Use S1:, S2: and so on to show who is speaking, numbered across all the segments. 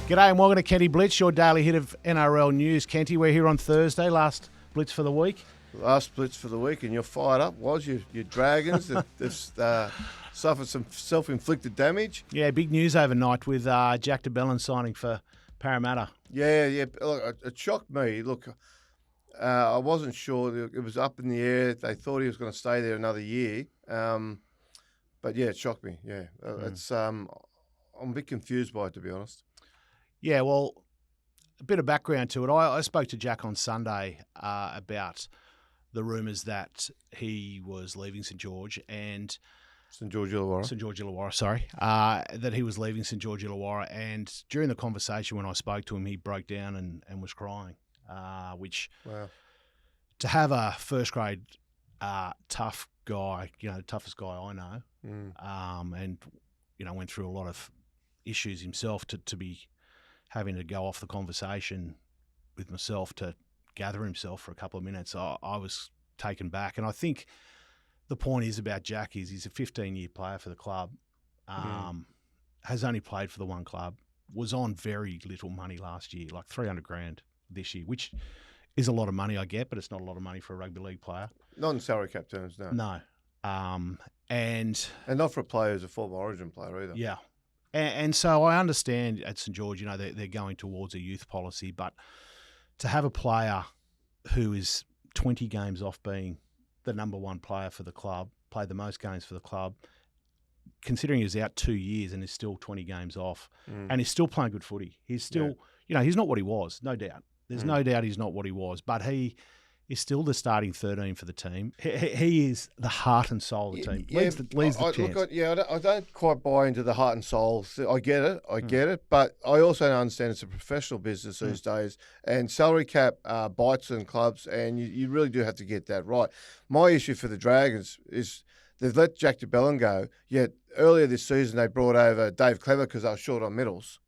S1: G'day and welcome to Kenty Blitz, your daily hit of NRL news. Kenty, we're here on Thursday, last Blitz for the week.
S2: Last Blitz for the week, and you're fired up, was you? Your Dragons that suffered some self-inflicted damage.
S1: Yeah, big news overnight with Jack de Belin signing for Parramatta.
S2: Yeah. Look, it shocked me. Look, I wasn't sure. It was up in the air. They thought he was going to stay there another year. But yeah, it shocked me. Yeah, it's. I'm a bit confused by it, to be honest.
S1: Yeah, well, a bit of background to it. I spoke to Jack on Sunday about the rumours that he was leaving St George and
S2: St George Illawarra,
S1: sorry, that he was leaving St George Illawarra. And during the conversation, when I spoke to him, he broke down and was crying, which to have a first grade tough guy, the toughest guy I know, and went through a lot of issues himself to be having to go off the conversation with myself to gather himself for a couple of minutes, I was taken back. And I think the point is about Jack is he's a 15-year player for the club, has only played for the one club, was on very little money last year, like $300,000 this year, which is a lot of money, I get, but it's not a lot of money for a rugby league player.
S2: Not in salary cap terms, no.
S1: No. And
S2: not for a player who's a former Origin player either.
S1: Yeah. And so I understand at St George, they're going towards a youth policy, but to have a player who is 20 games off being the number one player for the club, played the most games for the club, considering he's out 2 years and is still 20 games off, and he's still playing good footy. He's still, he's not what he was, no doubt. There's no doubt he's not what he was, but he is still the starting 13 for the team. He is the heart and soul of the team. Leads the chance.
S2: I don't quite buy into the heart and soul. I get it, but I also understand it's a professional business these days, and salary cap bites in clubs, and you really do have to get that right. My issue for the Dragons is they've let Jack de Belin go, yet earlier this season they brought over Dave Clever because they were short on middles.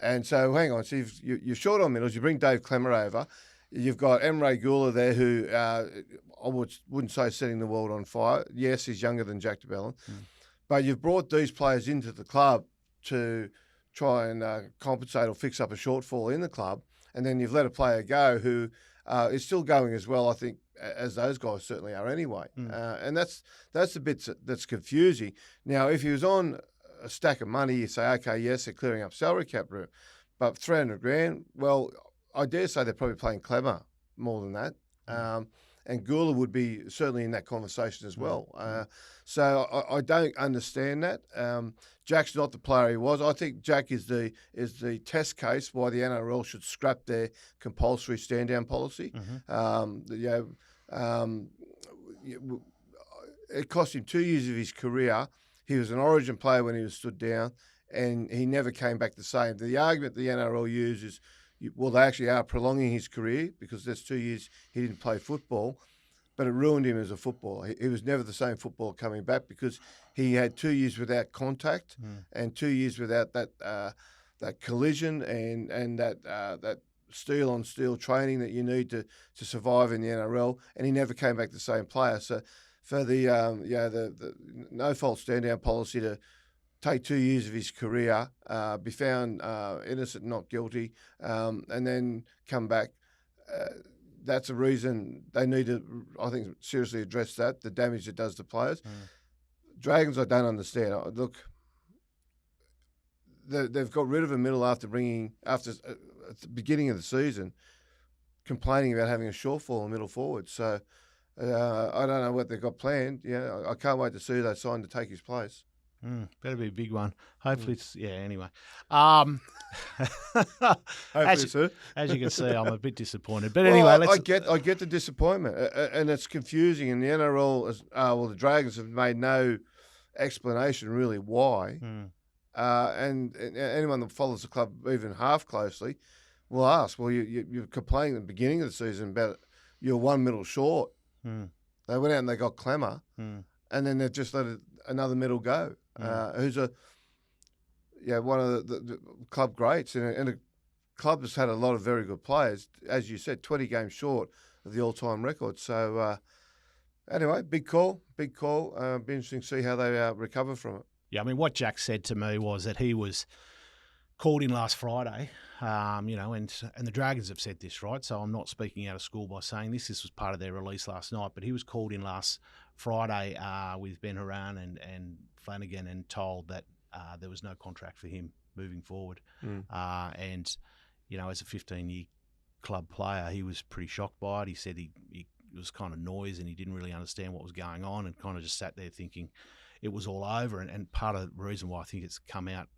S2: And so, hang on, so you're short on middles, you bring Dave Clemmer over. You've got Emre Gula there who I wouldn't say setting the world on fire. Yes, he's younger than Jack de Belin. But you've brought these players into the club to try and compensate or fix up a shortfall in the club, and then you've let a player go who is still going as well, I think, as those guys certainly are anyway. And that's the bit that's confusing. Now, if he was on a stack of money, you say, okay, yes, they're clearing up salary cap room, but $300,000, well, I dare say they're probably playing Clemmer more than that. And Gula would be certainly in that conversation as well. So I don't understand that. Jack's not the player he was. I think Jack is the test case why the NRL should scrap their compulsory stand-down policy. It cost him 2 years of his career. He was an Origin player when he was stood down, and he never came back the same. The argument the NRL uses, well, they actually are prolonging his career because there's 2 years he didn't play football, but it ruined him as a footballer. He was never the same footballer coming back because he had 2 years without contact and 2 years without that collision and that steel-on-steel training that you need to survive in the NRL, and he never came back the same player. So for the no-fault stand-down policy to take 2 years of his career, be found innocent, not guilty, and then come back. That's a reason they need to, I think, seriously address that, the damage it does to players. Dragons, I don't understand. Look, they've got rid of a middle after at the beginning of the season, complaining about having a shortfall in middle forward. So I don't know what they've got planned. I can't wait to see who they sign to take his place.
S1: Better be a big one. Hopefully it's, anyway.
S2: Hopefully so.
S1: As you can see, I'm a bit disappointed. But anyway,
S2: I get the disappointment, and it's confusing. And the NRL, the Dragons have made no explanation really why. And anyone that follows the club even half closely will ask, well, you're complaining at the beginning of the season about you're one middle short. They went out and they got Clemmer, and then they've just let another middle go. Who's one of the club greats, and a club that's had a lot of very good players, as you said, 20 games short of the all-time record. So anyway, big call. Be interesting to see how they recover from it.
S1: Yeah, I mean, what Jack said to me was that he was called in last Friday, and the Dragons have said this, right? So I'm not speaking out of school by saying this. This was part of their release last night, but he was called in last Friday with Ben Horan and Flanagan and told that there was no contract for him moving forward. And, as a 15-year club player, he was pretty shocked by it. He said he was kind of noise and he didn't really understand what was going on and kind of just sat there thinking it was all over. And part of the reason why I think it's come out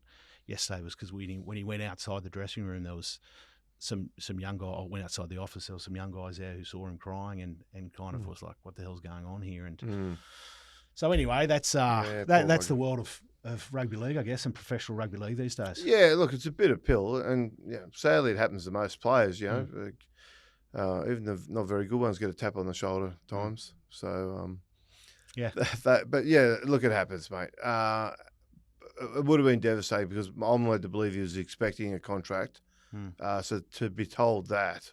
S1: yesterday was because when he went outside the dressing room, there was some young guy. I went outside the office. There were some young guys there who saw him crying and kind of was like, "What the hell's going on here?" And so anyway, that's the world of rugby league, I guess, and professional rugby league these days.
S2: Yeah, look, it's a bitter pill, and sadly, it happens to most players. Even the not very good ones get a tap on the shoulder at times. So but look, it happens, mate. It would have been devastating because I'm led to believe he was expecting a contract. So to be told that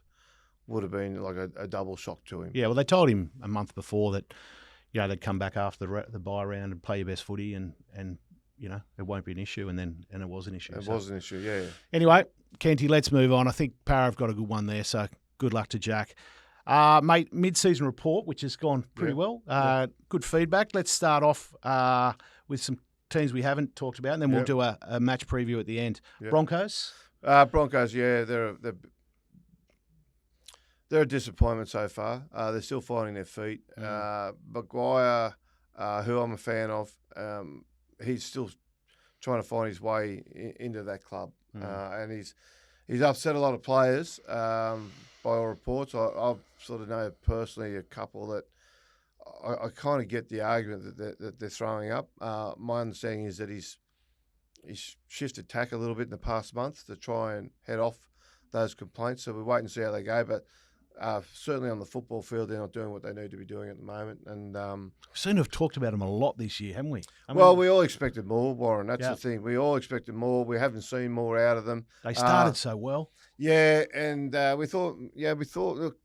S2: would have been like a double shock to him.
S1: Yeah, well, they told him a month before that, they'd come back after the bye round and play your best footy and it won't be an issue. And it was an issue.
S2: It was an issue, yeah.
S1: Anyway, Kenty, let's move on. I think Para have got a good one there, so good luck to Jack. Mate, mid-season report, which has gone pretty well. Good feedback. Let's start off with some teams we haven't talked about, and then we'll do a match preview at the end. Broncos?
S2: Broncos, they're a disappointment so far. They're still finding their feet. Maguire, who I'm a fan of, he's still trying to find his way into that club, and he's upset a lot of players. By all reports, I sort of know personally a couple that I kind of get the argument that they're throwing up. My understanding is that he's shifted tack a little bit in the past month to try and head off those complaints. So we'll wait and see how they go. But certainly on the football field, they're not doing what they need to be doing at the moment. And
S1: we seem to have talked about them a lot this year, haven't we?
S2: We all expected more, Warren. That's the thing. We all expected more. We haven't seen more out of them.
S1: They started so well.
S2: Yeah, and we thought, look,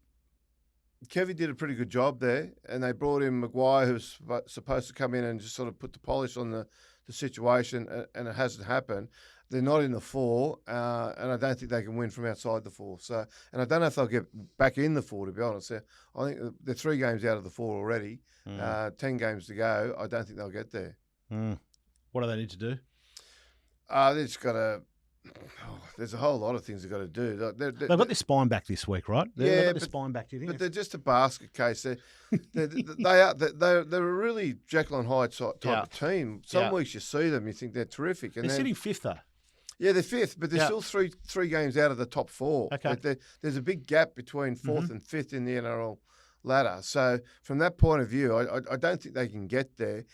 S2: Kevy did a pretty good job there, and they brought in Maguire, who was supposed to come in and just sort of put the polish on the situation, and it hasn't happened. They're not in the four, and I don't think they can win from outside the four. So, and I don't know if they'll get back in the four, to be honest. I think they're 3 games out of the 4 already, 10 games to go. I don't think they'll get there.
S1: What do they need to do?
S2: They just got to... there's a whole lot of things they've got to do.
S1: They've got their spine back this week, right? They've got their spine back, do you think?
S2: But they're just a basket case. They're a really Jekyll and Hyde type of team. Some weeks you see them, you think they're terrific. And
S1: they're sitting 5th, though.
S2: Yeah, they're 5th, but they're still three games out of the top 4. Okay. There's a big gap between 4th and 5th in the NRL ladder. So from that point of view, I don't think they can get there.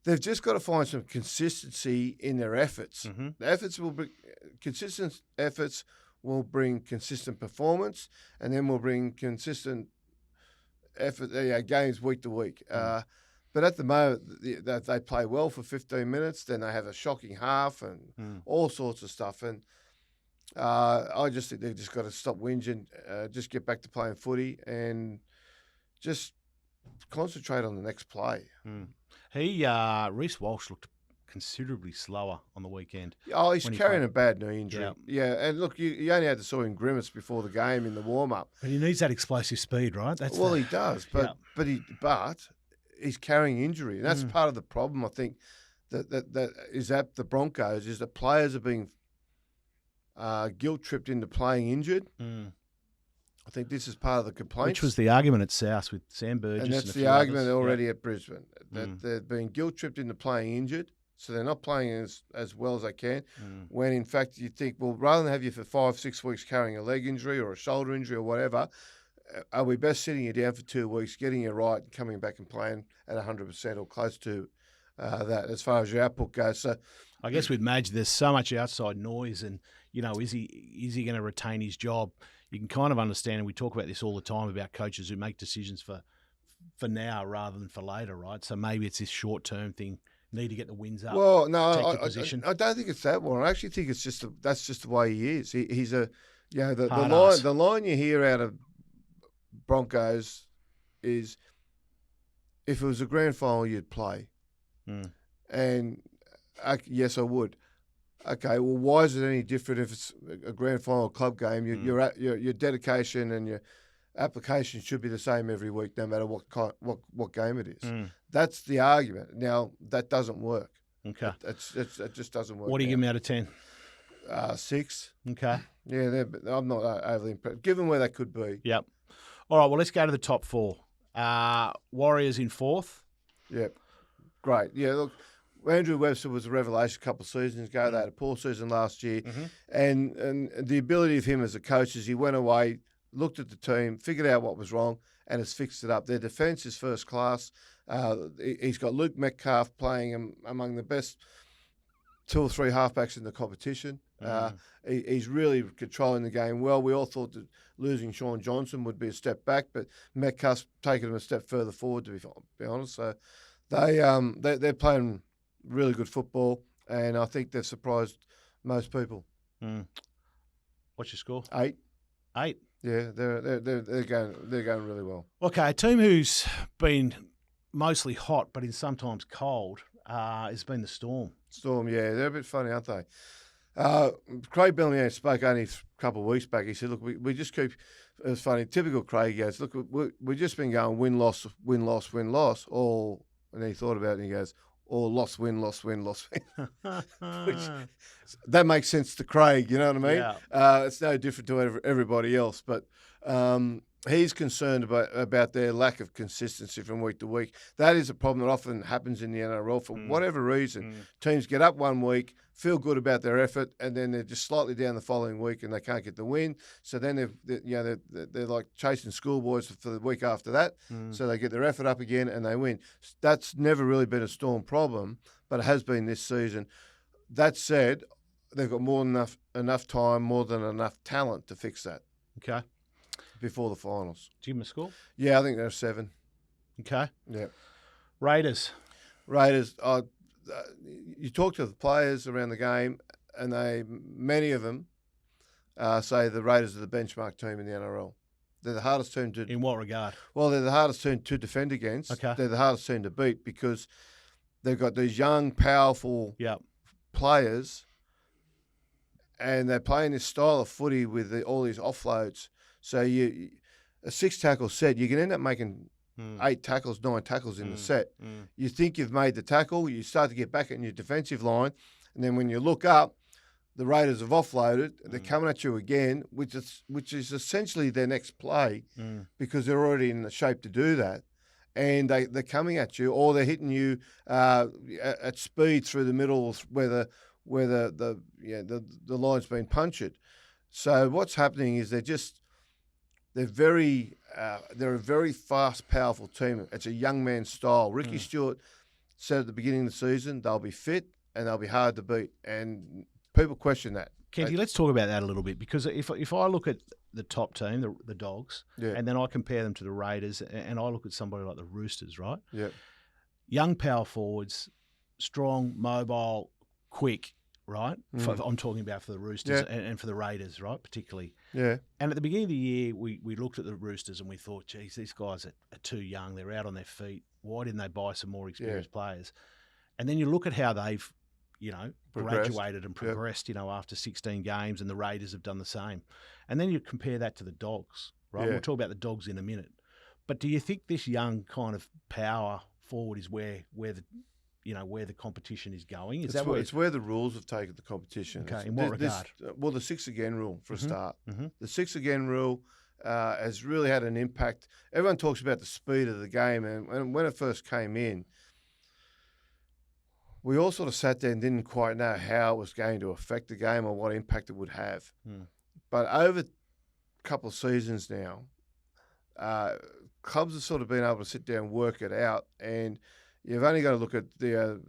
S2: They've just got to find some consistency in their efforts. The efforts will be consistent. Efforts will bring consistent performance, and then will bring consistent effort games week to week. But at the moment, they play well for 15 minutes, then they have a shocking half and all sorts of stuff. And I just think they've just got to stop whinging, just get back to playing footy, and just concentrate on the next play.
S1: Reece Walsh looked considerably slower on the weekend.
S2: Oh, he's carrying a bad knee injury. Yeah, and look, you only had to saw him grimace before the game in the warm-up.
S1: But he needs that explosive speed, right?
S2: He does, but he's carrying injury, and that's part of the problem. I think that is at the Broncos is that players are being guilt-tripped into playing injured. I think this is part of the complaint.
S1: Which was the argument at South with Sam Burgess.
S2: And that's the argument already at Brisbane, that they're being guilt-tripped into playing injured, so they're not playing as well as they can, when in fact you think, well, rather than have you for 5-6 weeks carrying a leg injury or a shoulder injury or whatever, are we best sitting you down for 2 weeks, getting you right, coming back and playing at 100% or close to that as far as your output goes? So
S1: I guess with Madge, there's so much outside noise, and is he going to retain his job? You can kind of understand, and we talk about this all the time about coaches who make decisions for now rather than for later, right? So maybe it's this short-term thing. Need to get the wins up.
S2: Well, no, I don't think it's that one. I actually think it's that's just the way he is. He's the line you hear out of Broncos is, if it was a grand final, you'd play. And yes, I would. Okay, well, why is it any different if it's a grand final club game? Your dedication and your application should be the same every week, no matter what game it is. That's the argument. Now that doesn't work.
S1: Okay,
S2: it just doesn't work.
S1: What do you give them out of 10?
S2: 6.
S1: Okay.
S2: Yeah, I'm not overly impressed, given where they could be.
S1: Yep. All right. Well, let's go to the top 4. Warriors in 4th.
S2: Yep. Great. Yeah. Look, Andrew Webster was a revelation a couple of seasons ago. They had a poor season last year, and the ability of him as a coach is he went away, looked at the team, figured out what was wrong, and has fixed it up. Their defence is first class. He's got Luke Metcalf playing among the best 2 or 3 halfbacks in the competition. He's really controlling the game well. We all thought that losing Sean Johnson would be a step back, but Metcalf's taken him a step further forward, to be honest. So they're playing really good football, and I think they've surprised most people.
S1: What's your score?
S2: 8.
S1: 8.
S2: Yeah, they're going really well.
S1: Okay, a team who's been mostly hot, but in sometimes cold, has been the Storm.
S2: Storm, yeah, they're a bit funny, aren't they? Craig Belin spoke only a couple of weeks back. He said, "Look, we just keep." It was funny. Typical Craig. He goes, "Look, we've just been going win loss, win loss, win loss." All, and he thought about it and he goes, "All loss, win, loss, win, loss, win." Which, that makes sense to Craig. You know what I mean?
S1: Yeah.
S2: It's no different to everybody else, but. He's concerned about their lack of consistency from week to week. That is a problem that often happens in the NRL for whatever reason. Teams get up one week, feel good about their effort, and then they're just slightly down the following week and they can't get the win. So then they're like chasing schoolboys for the week after that. So they get their effort up again and they win. That's never really been a Storm problem, but it has been this season. That said, they've got more than enough time, more than enough talent to fix that.
S1: Okay.
S2: Before the finals.
S1: Do you give them a score?
S2: Yeah, I think they're 7.
S1: Okay.
S2: Yeah.
S1: Raiders.
S2: You talk to the players around the game, and many of them say the Raiders are the benchmark team in the NRL. They're the hardest team to...
S1: In what regard?
S2: Well, they're the hardest team to defend against.
S1: Okay.
S2: They're the hardest team to beat because they've got these young, powerful players, and they're playing this style of footy with all these offloads. So a 6-tackle set, you can end up making 8 tackles, 9 tackles in the set. You think you've made the tackle, you start to get back in your defensive line, and then when you look up, the Raiders have offloaded. They're coming at you again, which is essentially their next play because they're already in the shape to do that. And they're coming at you, or they're hitting you at speed through the middle where the line's been punctured. So what's happening is they're a very fast, powerful team. It's a young man style. Ricky Stewart said at the beginning of the season they'll be fit and they'll be hard to beat, and people question that.
S1: Kenty, let's talk about that a little bit, because if I look at the top team, the Dogs, and then I compare them to the Raiders, and I look at somebody like the Roosters, right?
S2: Yeah.
S1: Young power forwards, strong, mobile, quick, right? I'm talking about for the Roosters and for the Raiders, right, particularly.
S2: Yeah.
S1: And at the beginning of the year, we looked at the Roosters and we thought, geez, these guys are too young. They're out on their feet. Why didn't they buy some more experienced players? And then you look at how they've, graduated and progressed, after 16 games, and the Raiders have done the same. And then you compare that to the Dogs, right? We'll talk about the Dogs in a minute. But do you think this young kind of power forward is where the competition is going?
S2: It's where the rules have taken the competition.
S1: Okay, in what regard?
S2: The 6 again rule for a start. The 6 again rule has really had an impact. Everyone talks about the speed of the game, and when it first came in, we all sort of sat there and didn't quite know how it was going to affect the game or what impact it would have. But over a couple of seasons now, clubs have sort of been able to sit down and work it out, and you've only got to look at the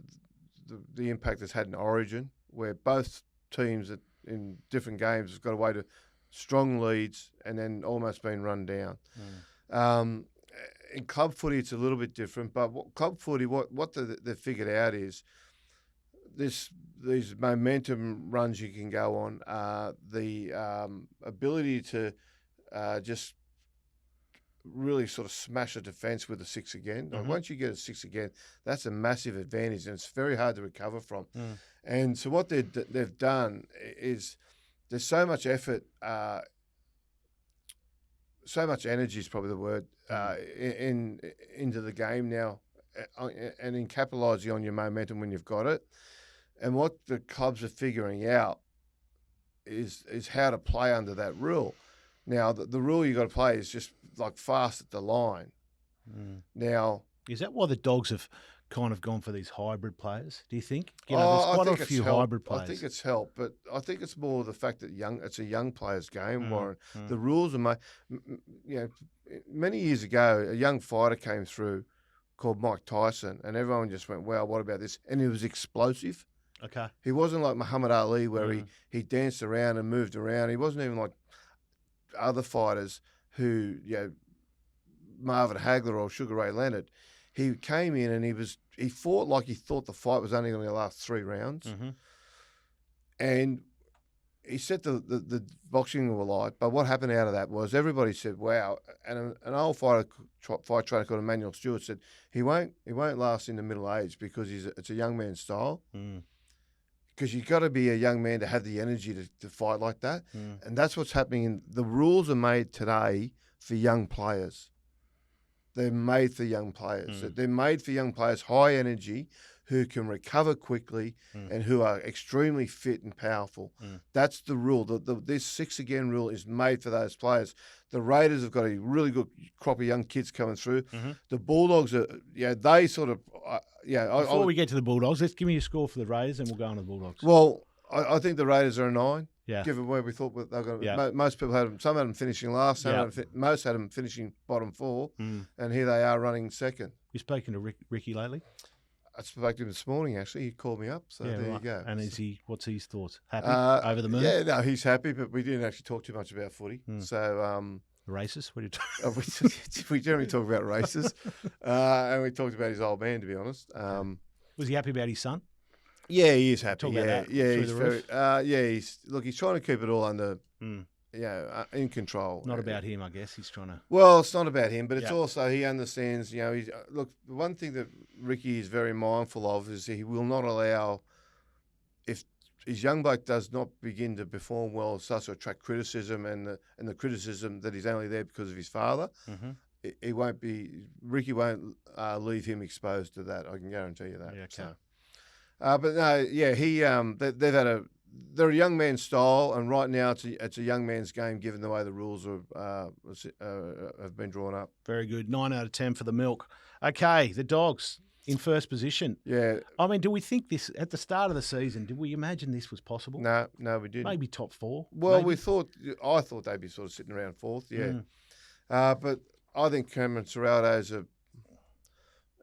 S2: impact it's had in Origin, where both teams in different games have got away to strong leads and then almost been run down. In club footy, it's a little bit different, but club footy, what they've figured out is these momentum runs you can go on, the ability to just really sort of smash a defence with a 6 again. Like once you get a 6 again, that's a massive advantage, and it's very hard to recover from. And so what they've done is there's so much effort, so much energy is probably the word, into the game now, and in capitalising on your momentum when you've got it. And what the clubs are figuring out is how to play under that rule. Now, the rule you got to play is just like fast at the line. Now,
S1: is that why the Dogs have kind of gone for these hybrid players? Do you think? You know, there's quite a few hybrid players.
S2: I think it's helped, but I think it's more the fact that it's a young players' game, Warren. The rules are many years ago, a young fighter came through called Mike Tyson, and everyone just went, "Wow, what about this?" And he was explosive.
S1: Okay.
S2: He wasn't like Muhammad Ali, where he danced around and moved around. He wasn't even like other fighters who, Marvin Hagler or Sugar Ray Leonard. He came in and he fought like he thought the fight was only going to last 3 rounds. And he set the boxing alight. But what happened out of that was everybody said, wow. And an old fight trainer called Emmanuel Stewart said, he won't last in the middle age because it's a young man's style. Because you've got to be a young man to have the energy to fight like that. And that's what's happening. The rules are made today for young players. They're made for young players. They're made for young players, high energy, who can recover quickly and who are extremely fit and powerful. That's the rule. This 6 again rule is made for those players. The Raiders have got a really good crop of young kids coming through. The Bulldogs are, they sort of,
S1: Before we get to the Bulldogs, let's give me a score for the Raiders and we'll go on to the Bulldogs.
S2: Well, I think the Raiders are a 9.
S1: Yeah.
S2: Given where we thought they were going to, most people had them. Some had them finishing last. Most had them finishing bottom 4, and here they are running second.
S1: You spoken to Ricky lately?
S2: I spoke to him this morning. Actually, he called me up. So there you go.
S1: And what's his thoughts? Happy? Over the moon?
S2: Yeah, no, he's happy, but we didn't actually talk too much about footy. So
S1: races? What did you talk?
S2: We generally talk about races, and we talked about his old man. To be honest,
S1: was he happy about his son?
S2: Yeah, he is happy.
S1: Talk about that
S2: he's very. He's trying to keep it all under, in control.
S1: Not about him, I guess. He's trying to.
S2: Well, it's not about him, but it's also he understands. Look, the one thing that Ricky is very mindful of is he will not allow, if his young bloke does not begin to perform well, starts to attract criticism and the criticism that he's only there because of his father. Ricky won't leave him exposed to that. I can guarantee you that.
S1: Yeah, okay.
S2: So. But no, they've had they're a young man's style, and right now it's a young man's game given the way the rules have been drawn up.
S1: Very good. 9 out of 10 for the Milk. Okay, the Dogs in first position.
S2: Yeah.
S1: I mean, do we think this at the start of the season? Did we imagine this was possible?
S2: No, we didn't.
S1: Maybe top 4.
S2: Well,
S1: maybe?
S2: I thought they'd be sort of sitting around 4th. Yeah. But I think Cameron Ciraldo's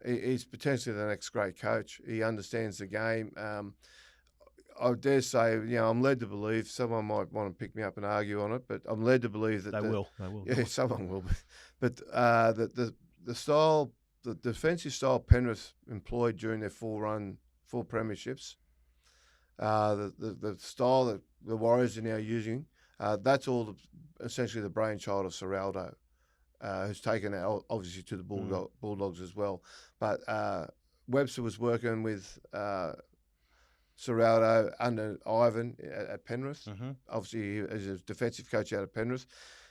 S2: he's potentially the next great coach. He understands the game. I dare say, I'm led to believe someone might want to pick me up and argue on it, but I'm led to believe that
S1: they will.
S2: Yeah, someone will. But the defensive style Penrith employed during their full premierships, the style that the Warriors are now using, that's all essentially the brainchild of Ciraldo. Who's taken it obviously to the Bulldogs as well. But Webster was working with Ciraldo under Ivan at Penrith. Obviously, as a defensive coach out of Penrith.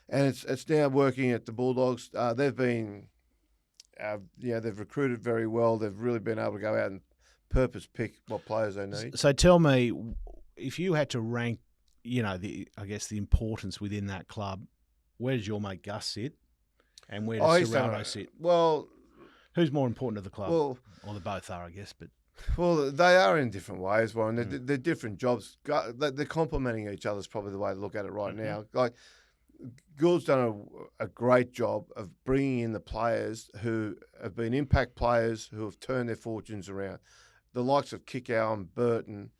S2: And it's now working at the Bulldogs. They've been, they've recruited very well. They've really been able to go out and purpose pick what players they need.
S1: So tell me, if you had to rank, the importance within that club, where does your mate Gus sit? And where does Ciraldo sit?
S2: Well,
S1: who's more important to the club?
S2: Well,
S1: they both are, I guess. But
S2: they are in different ways, Warren. They're different jobs. They're complementing each other. Is probably the way to look at it right now. Like Gould's done a great job of bringing in the players who have been impact players who have turned their fortunes around. The likes of Kickow and Burton.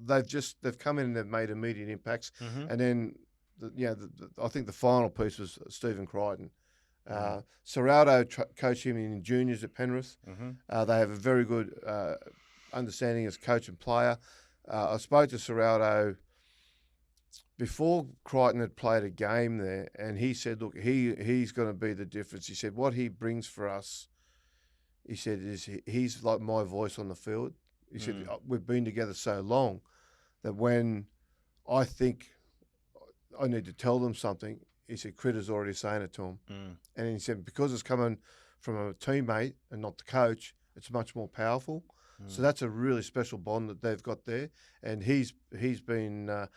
S2: They've come in and they've made immediate impacts, and then. I think the final piece was Stephen Crichton. Ciraldo coached him in juniors at Penrith. They have a very good understanding as coach and player. I spoke to Ciraldo before Crichton had played a game there, and he said, look, he's going to be the difference. He said, what he brings for us, he said, is he's like my voice on the field. He said, we've been together so long that when I think I need to tell them something, he said, Critter's already saying it to him. And he said, because it's coming from a teammate and not the coach, it's much more powerful. So that's a really special bond that they've got there. And he's been, I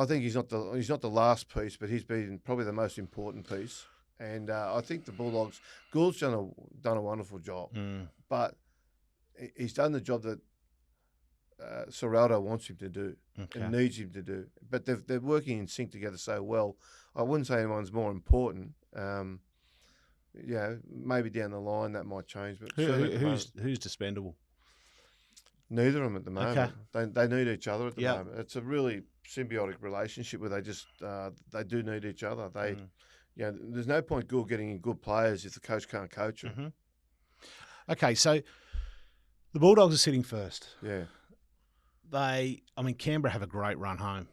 S2: think he's not the last piece, but he's been probably the most important piece. And I think the Bulldogs, Gould's done a wonderful job, but he's done the job that Serraldo wants him to do and needs him to do. But they're working in sync together so well. I wouldn't say anyone's more important. Maybe down the line that might change. But
S1: who's dispendable?
S2: Neither of them at the moment. Okay. They need each other at the moment. It's a really symbiotic relationship where they do need each other. There's no point Gould getting in good players if the coach can't coach them.
S1: Okay, so the Bulldogs are sitting first.
S2: Yeah.
S1: Canberra have a great run home.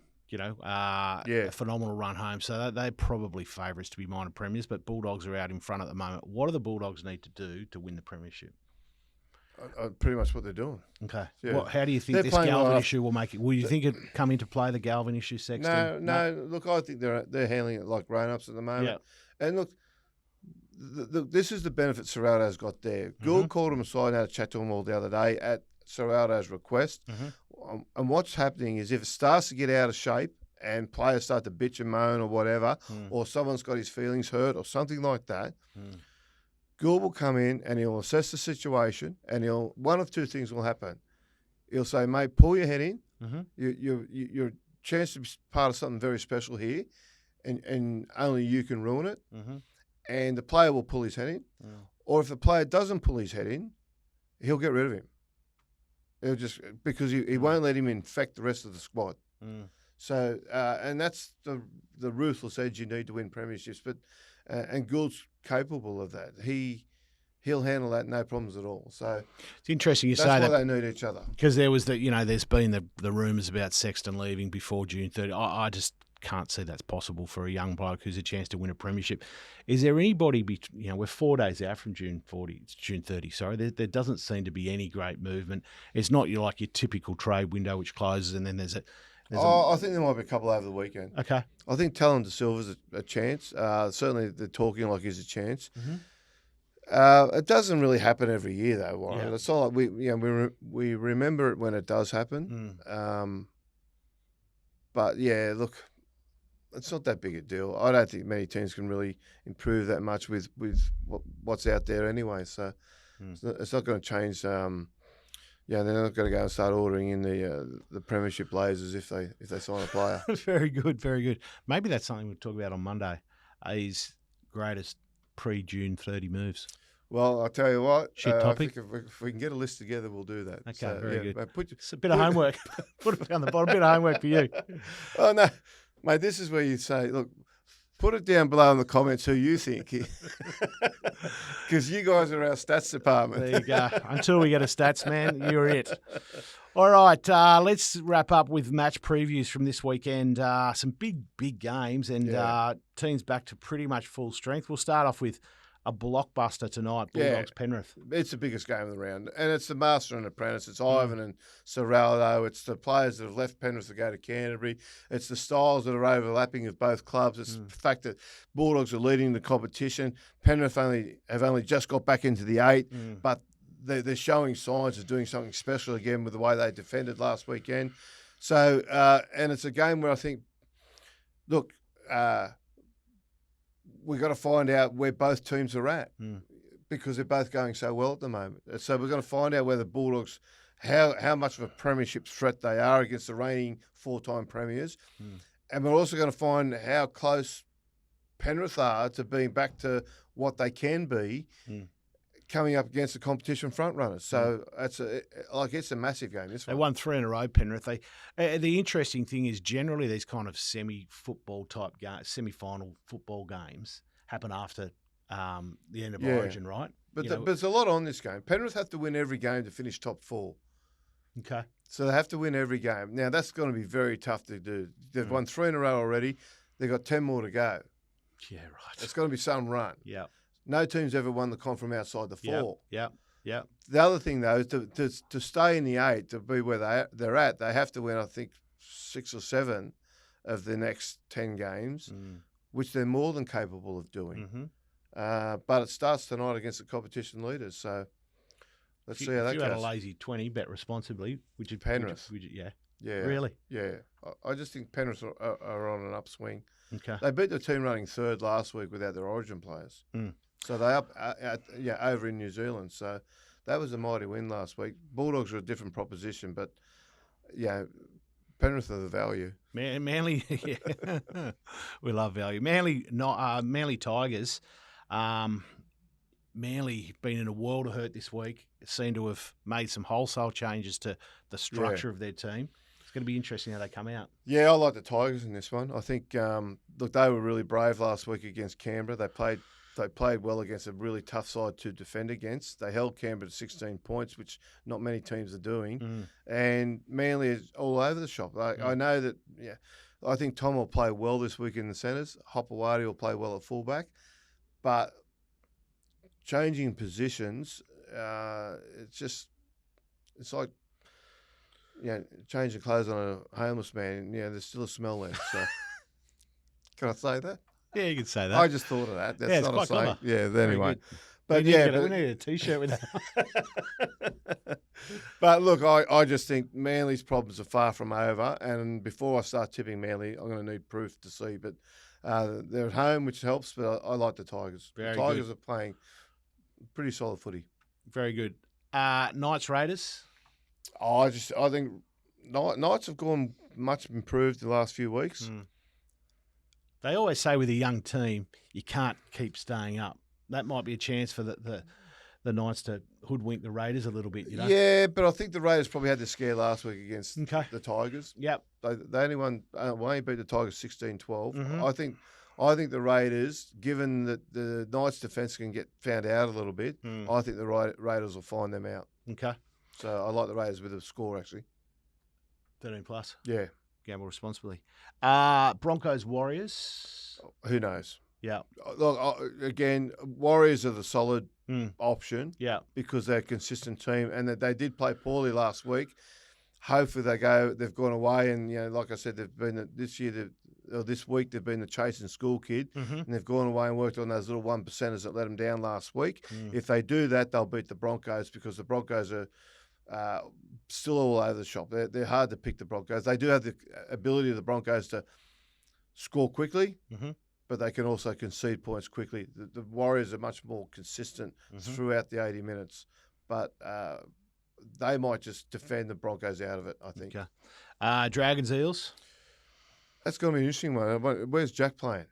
S1: A phenomenal run home. So they're probably favourites to be minor premiers, but Bulldogs are out in front at the moment. What do the Bulldogs need to do to win the premiership?
S2: Pretty much what they're doing.
S1: Okay. Yeah. How do you think this Galvin issue will make it? Will you think it come into play, the Galvin issue, Sexton?
S2: No. Look, I think they're handling it like grown-ups at the moment. Yeah. And look, this is the benefit Serraldo's got there. Gould called him aside and had a chat to him all the other day at Serraldo's request. And what's happening is if it starts to get out of shape and players start to bitch and moan or whatever, or someone's got his feelings hurt or something like that, Gould will come in and he'll assess the situation and one of two things will happen. He'll say, mate, pull your head in. You're chance to be part of something very special here and only you can ruin it. And the player will pull his head in. Or if the player doesn't pull his head in, he'll get rid of him. He'll just because he won't let him infect the rest of the squad. So and that's the ruthless edge you need to win premierships. But and Gould's capable of that. He'll handle that no problems at all. So
S1: it's interesting you say
S2: that.
S1: That's
S2: why they need each other.
S1: Because there was there's been the rumours about Sexton leaving before June 30. I just can't see that's possible for a young bloke who's a chance to win a premiership. Is there anybody? We're 4 days out from June 30. Sorry, there doesn't seem to be any great movement. It's not like your typical trade window which closes and then there's
S2: I think there might be a couple over the weekend.
S1: Okay.
S2: I think Talon De Silva's a chance. Certainly they're talking like he's a chance. It doesn't really happen every year though, Warren. Yeah. It's not like we remember it when it does happen. But yeah, look, it's not that big a deal. I don't think many teams can really improve that much with what's out there anyway. So it's not going to change. They're not going to go and start ordering in the premiership blazers if they sign a player.
S1: Very good, very good. Maybe that's something we'll talk about on Monday. His greatest pre-June 30 moves.
S2: Well, I'll tell you what.
S1: Shit topic.
S2: I think if we can get a list together, we'll do that.
S1: Okay, very good. It's a bit of homework. Put it down the bottom. A bit of homework for you.
S2: Oh no, mate. This is where you say, look. Put it down below in the comments who you think, because you guys are our stats department.
S1: There you go. Until we get a stats man, you're it. All right, let's wrap up with match previews from this weekend. Some big games and teams back to pretty much full strength. We'll start off with a blockbuster tonight, Bulldogs Penrith.
S2: It's the biggest game of the round, and it's the master and apprentice. It's Ivan and Serraldo. It's the players that have left Penrith to go to Canterbury. It's the styles that are overlapping of both clubs. It's the fact that Bulldogs are leading the competition. Penrith have only just got back into the 8, but they're showing signs of doing something special again with the way they defended last weekend. So, and it's a game where I think, look, we've got to find out where both teams are at because they're both going so well at the moment. So we're going to find out where the Bulldogs, how much of a premiership threat they are against the reigning 4-time premiers. And we're also going to find how close Penrith are to being back to what they can be coming up against the competition front runners. So it's a massive game. This one.
S1: They won 3 in a row, Penrith. The interesting thing is generally these kind of semi-football type semi-final football games happen after the end of Origin, right?
S2: But there's a lot on this game. Penrith have to win every game to finish top 4.
S1: Okay.
S2: So they have to win every game. Now, that's going to be very tough to do. They've won 3 in a row already. They've got 10 more to go.
S1: Yeah, right.
S2: It's going to be some run.
S1: Yeah.
S2: No team's ever won the comp from outside the 4.
S1: Yeah. Yeah.
S2: The other thing, though, is to stay in the 8, to be where they're at, they have to win, I think, 6 or 7 of the next 10 games, which they're more than capable of doing. But it starts tonight against the competition leaders, so let's see how that goes.
S1: If you had a lazy 20, bet responsibly, would you?
S2: Penrith.
S1: Yeah.
S2: Yeah.
S1: Really?
S2: Yeah. I just think Penrith are on an upswing.
S1: Okay.
S2: They beat the team running 3rd last week without their Origin players. So they up over in New Zealand. So that was a mighty win last week. Bulldogs are a different proposition, but Penrith are the value.
S1: Manly, yeah. We love value. Manly Tigers. Manly been in a world of hurt this week. Seem to have made some wholesale changes to the structure of their team. It's going to be interesting how they come out.
S2: Yeah, I like the Tigers in this one. I think they were really brave last week against Canberra. They played well against a really tough side to defend against. They held Canberra to 16 points, which not many teams are doing. And Manly is all over the shop. I know that. Yeah, I think Tom will play well this week in the centres. Hopewadi will play well at fullback, but changing positions, it's like, changing clothes on a homeless man. There's still a smell there. So, can I say that?
S1: Yeah, you could say that.
S2: I just thought of that. That's
S1: it's quite clever.
S2: Yeah, anyway.
S1: But we need a T-shirt with that.
S2: But look, I just think Manly's problems are far from over. And before I start tipping Manly, I'm going to need proof to see. But they're at home, which helps. But I like the Tigers. The Tigers are playing pretty solid footy.
S1: Very good. Knights Raiders.
S2: I think Knights have gone much improved the last few weeks.
S1: They always say with a young team, you can't keep staying up. That might be a chance for the Knights to hoodwink the Raiders a little bit,
S2: Yeah, but I think the Raiders probably had the scare last week against the Tigers.
S1: Yep.
S2: They only beat the Tigers 16-12. I think the Raiders, given that the Knights' defence can get found out a little bit, I think the Raiders will find them out.
S1: Okay.
S2: So I like the Raiders with a score, actually.
S1: 13 plus.
S2: Yeah.
S1: Gamble responsibly. Broncos Warriors.
S2: Who knows?
S1: Yeah.
S2: Look, again, Warriors are the solid option.
S1: Yeah.
S2: Because they're a consistent team, and that they did play poorly last week. Hopefully they've gone away, and like I said, they've been this week they've been the chasing school kid, and they've gone away and worked on those little 1%ers that let them down last week. If they do that, they'll beat the Broncos, because the Broncos are still all over the shop. They're hard to pick, the Broncos. They do have the ability of the Broncos to score quickly, but they can also concede points quickly. The Warriors are much more consistent throughout the 80 minutes, but they might just defend the Broncos out of it, I think.
S1: Okay. Dragons Eels.
S2: That's going to be an interesting one. Where's Jack playing?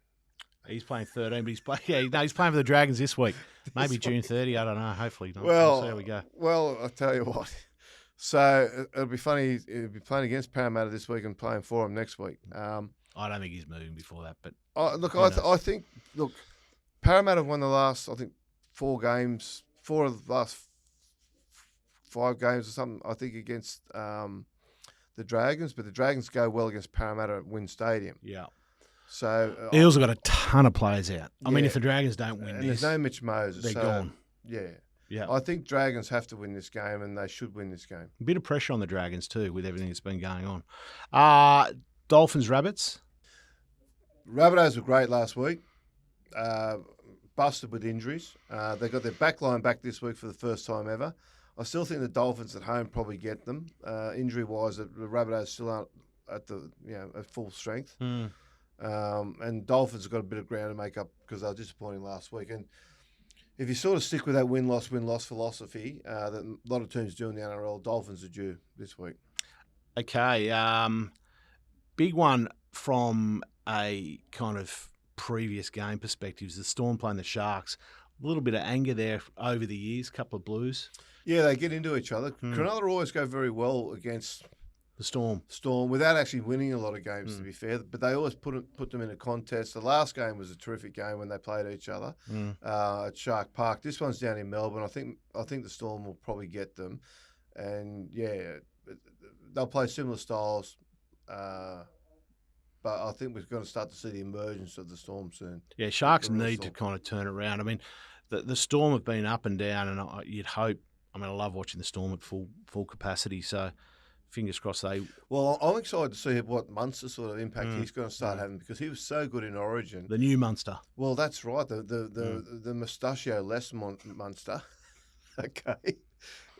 S1: He's playing 13, but he's playing for the Dragons this week. Maybe June 30. I don't know. Hopefully not.
S2: Well,
S1: we'll see how we go.
S2: Well, I'll tell you what. So it'll be funny. He'll be playing against Parramatta this week and playing for them next week.
S1: I don't think he's moving before that. But
S2: I think Parramatta have won the last, I think, 4 games, 4 of the last 5 games or something, I think, against the Dragons. But the Dragons go well against Parramatta at Wynn Stadium.
S1: Yeah.
S2: So
S1: Eels have got a ton of players out. I mean, if the Dragons don't win
S2: this, there's no Mitch Moses.
S1: They're gone.
S2: Yeah.
S1: Yeah.
S2: I think Dragons have to win this game, and they should win this game.
S1: A bit of pressure on the Dragons too, with everything that's been going on. Dolphins Rabbits.
S2: Rabbitohs were great last week. Busted with injuries. They got their back line back this week for the first time ever. I still think the Dolphins at home probably get them. Injury-wise, the Rabbitohs still aren't at full strength. And Dolphins have got a bit of ground to make up because they were disappointing last week. And if you sort of stick with that win-loss philosophy that a lot of teams do in the NRL, Dolphins are due this week.
S1: Okay. Big one from a kind of previous game perspective is the Storm playing the Sharks. A little bit of anger there over the years, a couple of blues.
S2: Yeah, they get into each other. Cronulla always go very well against
S1: the Storm
S2: without actually winning a lot of games, to be fair. But they always put them in a contest. The last game was a terrific game when they played each other at Shark Park. This one's down in Melbourne. I think the Storm will probably get them. And, yeah, they'll play similar styles, but I think we're going to start to see the emergence of the Storm soon.
S1: Yeah, Sharks need to kind of turn it around. I mean, the Storm have been up and down, and you'd hope. I mean, I love watching the Storm at full capacity. So, fingers crossed they.
S2: Well, I'm excited to see what Munster sort of impact he's going to start having, because he was so good in Origin.
S1: The new Munster.
S2: Well, that's right. The mustachio-less Munster. Okay.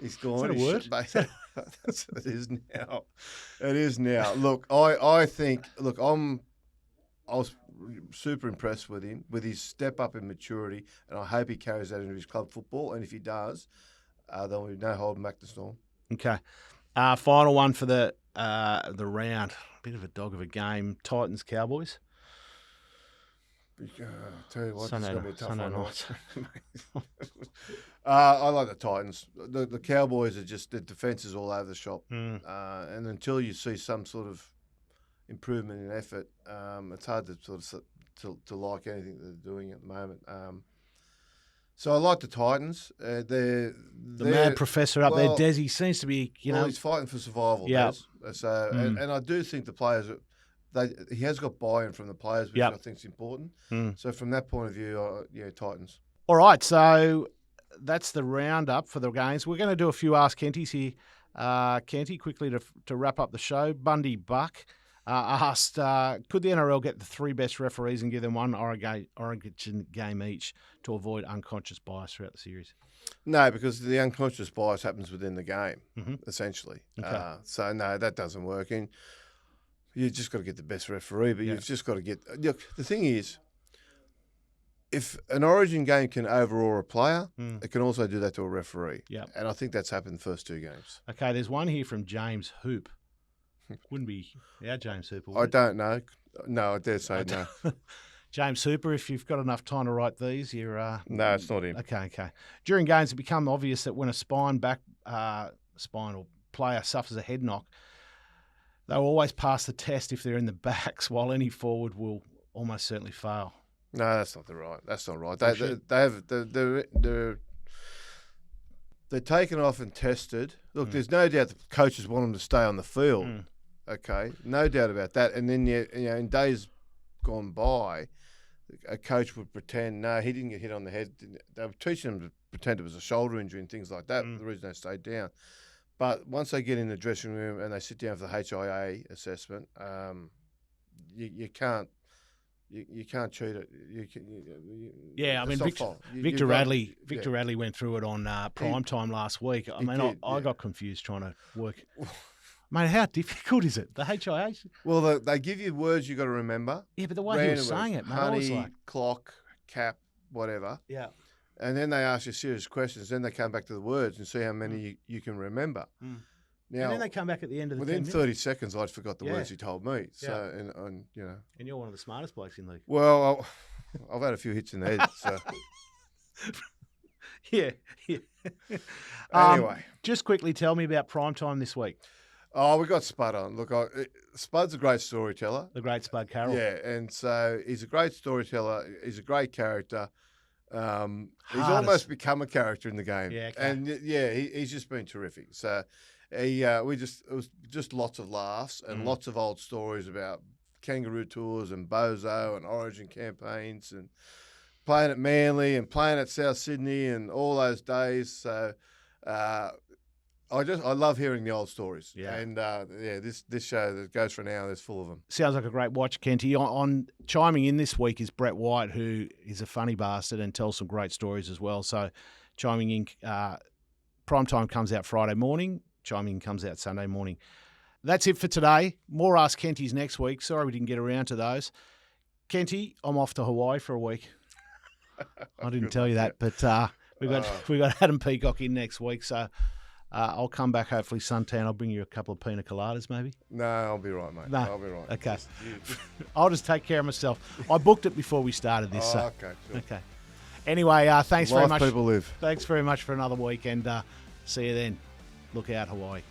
S2: He's gone.
S1: Is that a word?
S2: It is now. It is now. Look, I think. Look, I was super impressed with him, with his step up in maturity, and I hope he carries that into his club football. And if he does, there'll be no holding back the Storm.
S1: Okay. Final one for the round. Bit of a dog of a game. Titans Cowboys.
S2: Tell you what,
S1: Sunday,
S2: it's going to be a tough
S1: Sunday
S2: one.
S1: night.
S2: I like the Titans. The Cowboys are just, the defence is all over the shop. And until you see some sort of improvement in effort, it's hard to sort of to like anything that they're doing at the moment. So I like the Titans. The
S1: mad professor up there, Desi, seems to be,
S2: he's fighting for survival.
S1: Yeah.
S2: So and I do think the players, he has got buy-in from the players, which I think is important. So from that point of view, Titans.
S1: All right, so that's the roundup for the games. We're going to do a few Ask Kentys here. Kenty, quickly to wrap up the show. Bundy Buck asked, could the NRL get the 3 best referees and give them one Origin game each to avoid unconscious bias throughout the series?
S2: No, because the unconscious bias happens within the game, essentially.
S1: Okay.
S2: So, no, that doesn't work. And you've just got to get the best referee, but you've just got to get... Look, the thing is, if an Origin game can overawe a player, it can also do that to a referee.
S1: Yep.
S2: And I think that's happened the first 2 games.
S1: Okay, there's one here from James Hoop. Wouldn't be our James Hooper.
S2: I don't know. No, I dare say no.
S1: James Hooper, if you've got enough time to write these, you're...
S2: No, it's not him.
S1: Okay. During games, it become obvious that when a spinal player suffers a head knock, they'll always pass the test if they're in the backs, while any forward will almost certainly fail.
S2: No, that's not right. That's not right. They're taken off and tested. Look, there's no doubt the coaches want them to stay on the field. Okay, no doubt about that. And then in days gone by, a coach would pretend, no, he didn't get hit on the head. They were teaching them to pretend it was a shoulder injury and things like that. The reason they stayed down. But once they get in the dressing room and they sit down for the HIA assessment, you can't. You can't cheat it.
S1: I mean, Victor Radley went through it on prime time last week. I got confused trying to work. Mate, how difficult is it? The HIA?
S2: Well, they give you words you got to remember.
S1: Yeah, but the way he was saying it, mate,
S2: honey,
S1: I was like,
S2: clock, cap, whatever.
S1: Yeah.
S2: And then they ask you serious questions. Then they come back to the words and see how many you can remember. Now,
S1: and then they come back at the end of the
S2: within 30 seconds, I'd forgot the words he told me. So, and
S1: and you're one of the smartest blokes in the league.
S2: Well, I've had a few hits in the head. So.
S1: Yeah.
S2: Anyway,
S1: just quickly tell me about prime time this week.
S2: Oh, we got Spud on. Look, Spud's a great storyteller.
S1: The great Spud Carroll.
S2: Yeah, and so he's a great storyteller. He's a great character. He's almost become a character in the game. Yeah, okay. And he's just been terrific. So it was just lots of laughs and lots of old stories about kangaroo tours and Bozo and Origin campaigns and playing at Manly and playing at South Sydney and all those days. So I love hearing the old stories. Yeah. And this show that goes for an hour is full of them. Sounds like a great watch, Kenty. On chiming in this week is Brett White, who is a funny bastard and tells some great stories as well. So chiming in, Primetime comes out Friday morning. Chiming in comes out Sunday morning. That's it for today. More Ask Kentys next week. Sorry we didn't get around to those. Kenty, I'm off to Hawaii for a week. I didn't tell you that, but we got Adam Peacock in next week, so I'll come back hopefully suntan. I'll bring you a couple of pina coladas maybe. No, I'll be right, mate. No. I'll be right. Okay. I'll just take care of myself. I booked it before we started this. So. Okay. Sure. Okay. Anyway, thanks very much. People live. Thanks very much for another week, and see you then. Look out, Hawaii.